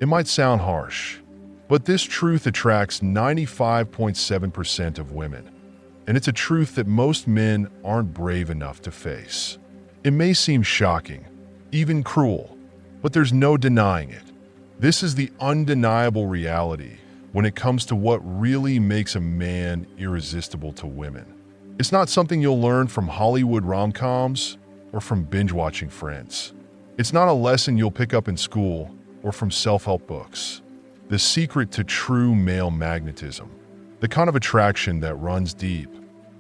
It might sound harsh, but this truth attracts 95.7% of women, and it's a truth that most men aren't brave enough to face. It may seem shocking, even cruel, but there's no denying it. This is the undeniable reality when it comes to what really makes a man irresistible to women. It's not something you'll learn from Hollywood rom-coms or from binge-watching Friends. It's not a lesson you'll pick up in school or from self-help books. The secret to true male magnetism, the kind of attraction that runs deep,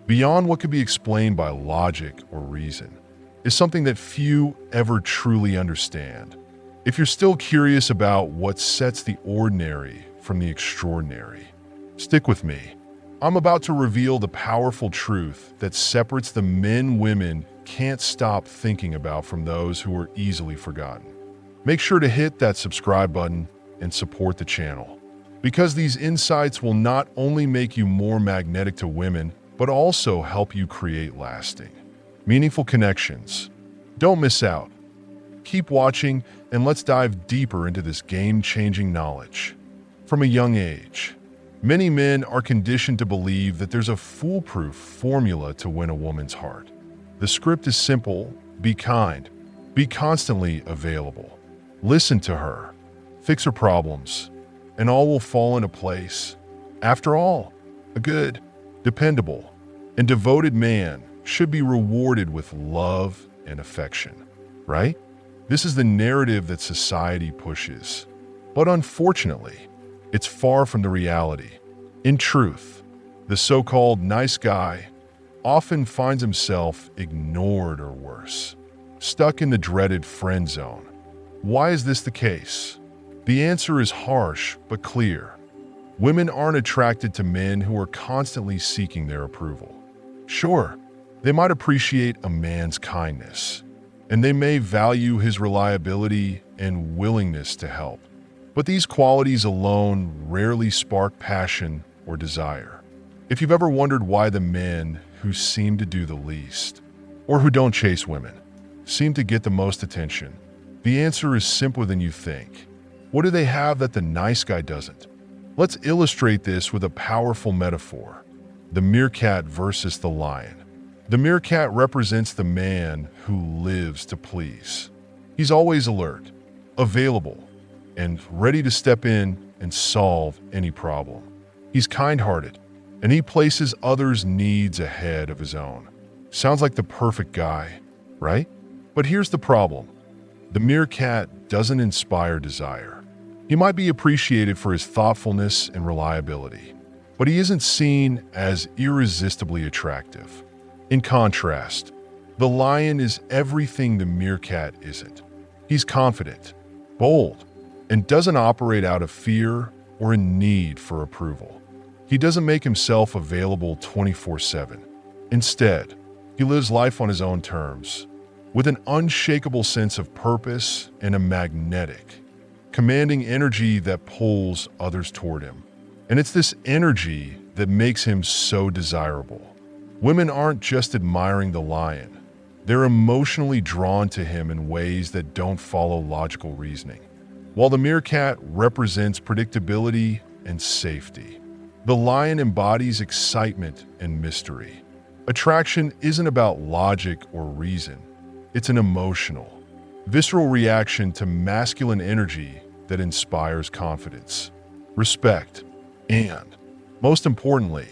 beyond what could be explained by logic or reason, is something that few ever truly understand. If you're still curious about what sets the ordinary from the extraordinary, stick with me. I'm about to reveal the powerful truth that separates the men women can't stop thinking about from those who are easily forgotten. Make sure to hit that subscribe button and support the channel, because these insights will not only make you more magnetic to women, but also help you create lasting, meaningful connections. Don't miss out. Keep watching, and let's dive deeper into this game-changing knowledge. From a young age, many men are conditioned to believe that there's a foolproof formula to win a woman's heart. The script is simple: be kind, be constantly available, listen to her, fix her problems, and all will fall into place. After all, a good, dependable, and devoted man should be rewarded with love and affection, right? This is the narrative that society pushes. But unfortunately, it's far from the reality. In truth, the so-called nice guy often finds himself ignored or worse, stuck in the dreaded friend zone. Why is this the case? The answer is harsh but clear. Women aren't attracted to men who are constantly seeking their approval. Sure, they might appreciate a man's kindness, and they may value his reliability and willingness to help. But these qualities alone rarely spark passion or desire. If you've ever wondered why the men who seem to do the least, or who don't chase women, seem to get the most attention, the answer is simpler than you think. What do they have that the nice guy doesn't? Let's illustrate this with a powerful metaphor: the meerkat versus the lion. The meerkat represents the man who lives to please. He's always alert, available, and ready to step in and solve any problem. He's kind-hearted, and he places others' needs ahead of his own. Sounds like the perfect guy, right? But here's the problem. The meerkat doesn't inspire desire. He might be appreciated for his thoughtfulness and reliability, but he isn't seen as irresistibly attractive. In contrast, the lion is everything the meerkat isn't. He's confident, bold, and doesn't operate out of fear or a need for approval. He doesn't make himself available 24/7. Instead, he lives life on his own terms, with an unshakable sense of purpose and a magnetic, commanding energy that pulls others toward him. And it's this energy that makes him so desirable. Women aren't just admiring the lion. They're emotionally drawn to him in ways that don't follow logical reasoning. While the meerkat represents predictability and safety, the lion embodies excitement and mystery. Attraction isn't about logic or reason. It's an emotional, visceral reaction to masculine energy that inspires confidence, respect, and, most importantly,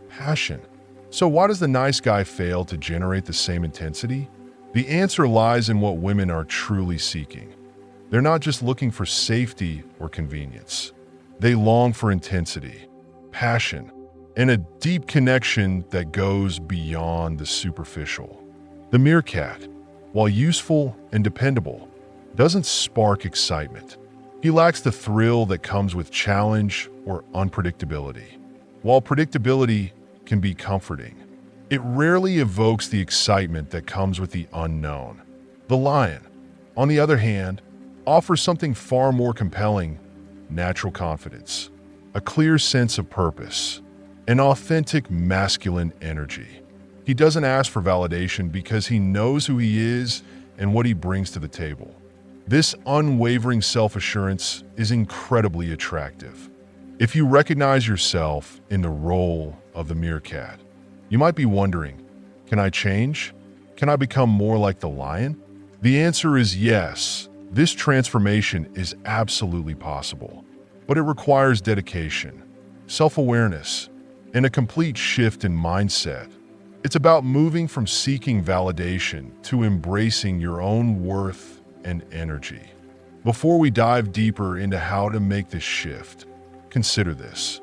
passion. So why does the nice guy fail to generate the same intensity? The answer lies in what women are truly seeking. They're not just looking for safety or convenience. They long for intensity, passion, and a deep connection that goes beyond the superficial. The meerkat, while useful and dependable, doesn't spark excitement. He lacks the thrill that comes with challenge or unpredictability. While predictability can be comforting, it rarely evokes the excitement that comes with the unknown. The lion, on the other hand, offers something far more compelling: natural confidence, a clear sense of purpose, an authentic masculine energy. He doesn't ask for validation because he knows who he is and what he brings to the table. This unwavering self-assurance is incredibly attractive. If you recognize yourself in the role of the meerkat, you might be wondering, can I change? Can I become more like the lion? The answer is yes. This transformation is absolutely possible, but it requires dedication, self-awareness, and a complete shift in mindset. It's about moving from seeking validation to embracing your own worth and energy. Before we dive deeper into how to make this shift, consider this.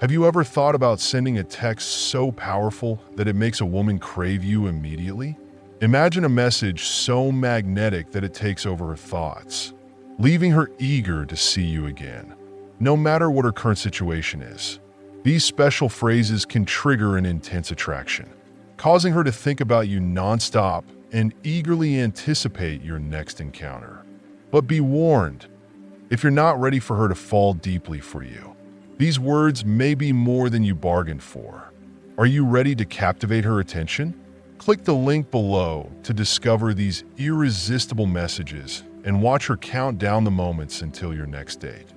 Have you ever thought about sending a text so powerful that it makes a woman crave you immediately? Imagine a message so magnetic that it takes over her thoughts, leaving her eager to see you again, no matter what her current situation is. These special phrases can trigger an intense attraction, causing her to think about you nonstop and eagerly anticipate your next encounter. But be warned, if you're not ready for her to fall deeply for you, these words may be more than you bargained for. Are you ready to captivate her attention? Click the link below to discover these irresistible messages and watch her count down the moments until your next date.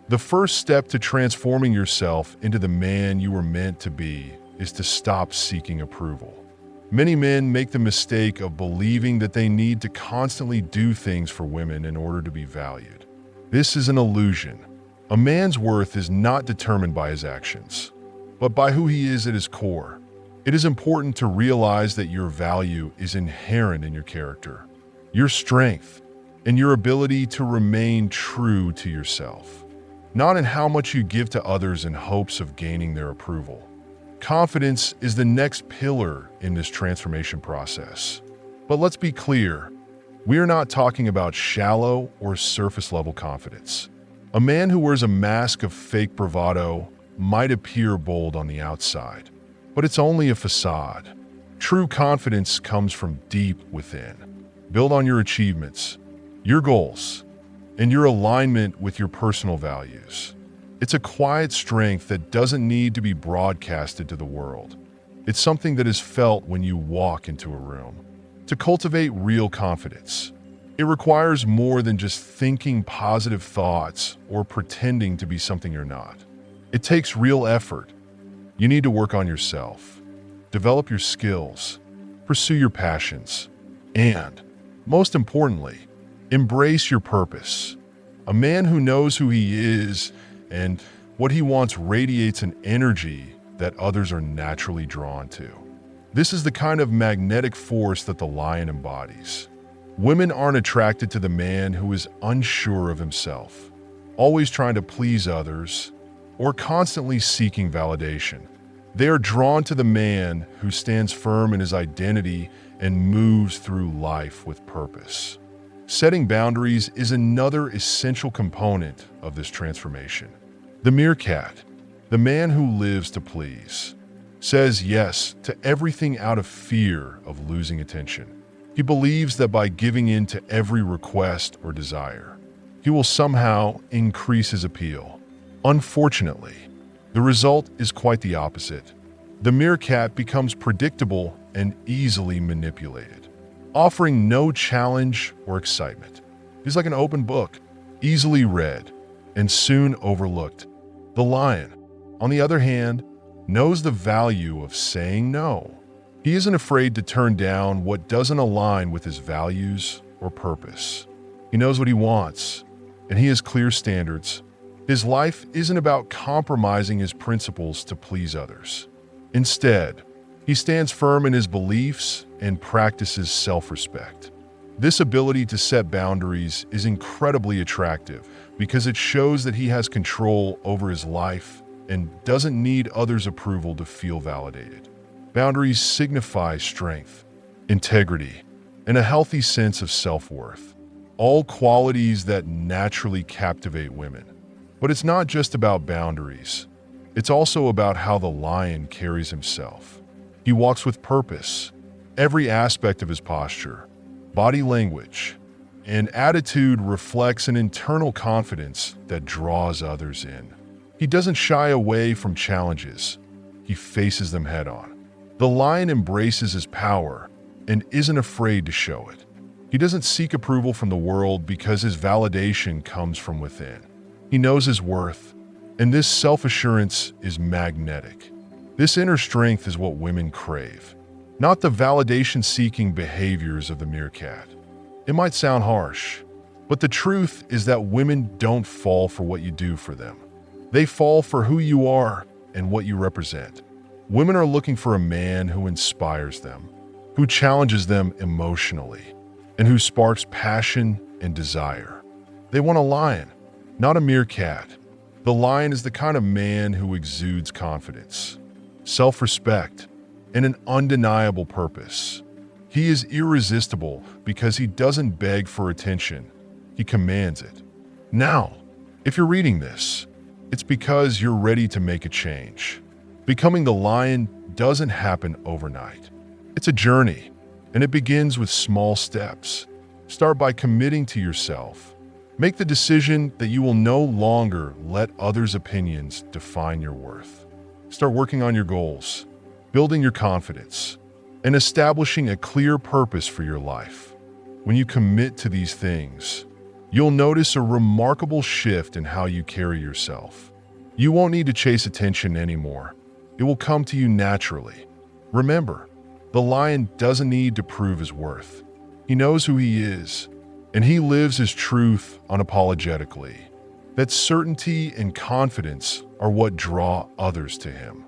The first step to transforming yourself into the man you were meant to be is to stop seeking approval. Many men make the mistake of believing that they need to constantly do things for women in order to be valued. This is an illusion. A man's worth is not determined by his actions, but by who he is at his core. It is important to realize that your value is inherent in your character, your strength, and your ability to remain true to yourself, not in how much you give to others in hopes of gaining their approval. Confidence is the next pillar in this transformation process. But let's be clear, we are not talking about shallow or surface-level confidence. A man who wears a mask of fake bravado might appear bold on the outside, but it's only a facade. True confidence comes from deep within. Build on your achievements, your goals, and your alignment with your personal values. It's a quiet strength that doesn't need to be broadcasted to the world. It's something that is felt when you walk into a room. To cultivate real confidence, it requires more than just thinking positive thoughts or pretending to be something you're not. It takes real effort. You need to work on yourself, develop your skills, pursue your passions, and, most importantly, embrace your purpose. A man who knows who he is and what he wants radiates an energy that others are naturally drawn to. This is the kind of magnetic force that the lion embodies. Women aren't attracted to the man who is unsure of himself, always trying to please others, or constantly seeking validation. They are drawn to the man who stands firm in his identity and moves through life with purpose. Setting boundaries is another essential component of this transformation. The meerkat, the man who lives to please, says yes to everything out of fear of losing attention. He believes that by giving in to every request or desire, he will somehow increase his appeal. Unfortunately, the result is quite the opposite. The meerkat becomes predictable and easily manipulated, offering no challenge or excitement. He's like an open book, easily read and soon overlooked. The lion, on the other hand, knows the value of saying no. He isn't afraid to turn down what doesn't align with his values or purpose. He knows what he wants, and he has clear standards. His life isn't about compromising his principles to please others. Instead, he stands firm in his beliefs and practices self-respect. This ability to set boundaries is incredibly attractive because it shows that he has control over his life and doesn't need others' approval to feel validated. Boundaries signify strength, integrity, and a healthy sense of self-worth, all qualities that naturally captivate women. But it's not just about boundaries. It's also about how the lion carries himself. He walks with purpose. Every aspect of his posture, body language, and attitude reflects an internal confidence that draws others in. He doesn't shy away from challenges. He faces them head on. The lion embraces his power and isn't afraid to show it. He doesn't seek approval from the world because his validation comes from within. He knows his worth, and this self-assurance is magnetic. This inner strength is what women crave, not the validation-seeking behaviors of the meerkat. It might sound harsh, but the truth is that women don't fall for what you do for them. They fall for who you are and what you represent. Women are looking for a man who inspires them, who challenges them emotionally, and who sparks passion and desire. They want a lion, not a meerkat. The lion is the kind of man who exudes confidence, self-respect, and an undeniable purpose. He is irresistible because he doesn't beg for attention. He commands it. Now, if you're reading this, it's because you're ready to make a change. Becoming the lion doesn't happen overnight. It's a journey, and it begins with small steps. Start by committing to yourself. Make the decision that you will no longer let others' opinions define your worth. Start working on your goals, building your confidence, and establishing a clear purpose for your life. When you commit to these things, you'll notice a remarkable shift in how you carry yourself. You won't need to chase attention anymore. It will come to you naturally. Remember, the lion doesn't need to prove his worth. He knows who he is, and he lives his truth unapologetically. That certainty and confidence are what draw others to him.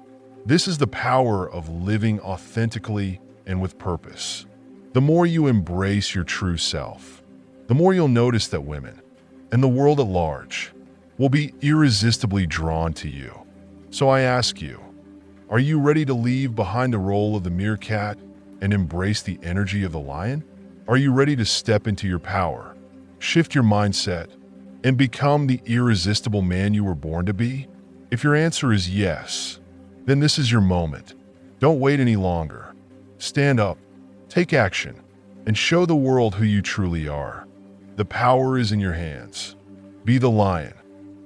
This is the power of living authentically and with purpose. The more you embrace your true self, the more you'll notice that women, and the world at large, will be irresistibly drawn to you. So I ask you, are you ready to leave behind the role of the meerkat and embrace the energy of the lion? Are you ready to step into your power, shift your mindset, and become the irresistible man you were born to be? If your answer is yes, then this is your moment. Don't wait any longer. Stand up, take action, and show the world who you truly are. The power is in your hands. Be the lion.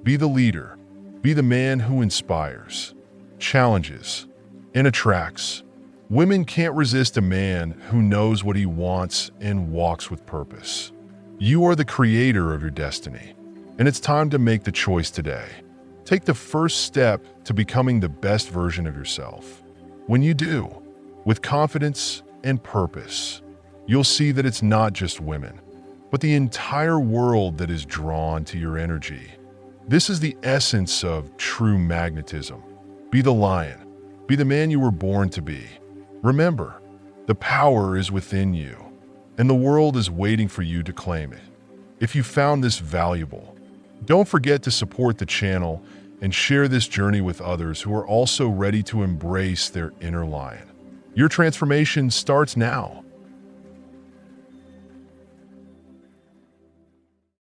Be the leader. Be the man who inspires, challenges, and attracts. Women can't resist a man who knows what he wants and walks with purpose. You are the creator of your destiny, and it's time to make the choice today. Take the first step to becoming the best version of yourself. When you do, with confidence and purpose, you'll see that it's not just women, but the entire world that is drawn to your energy. This is the essence of true magnetism. Be the lion. Be the man you were born to be. Remember, the power is within you, and the world is waiting for you to claim it. If you found this valuable, don't forget to support the channel and share this journey with others who are also ready to embrace their inner lion. Your transformation starts now.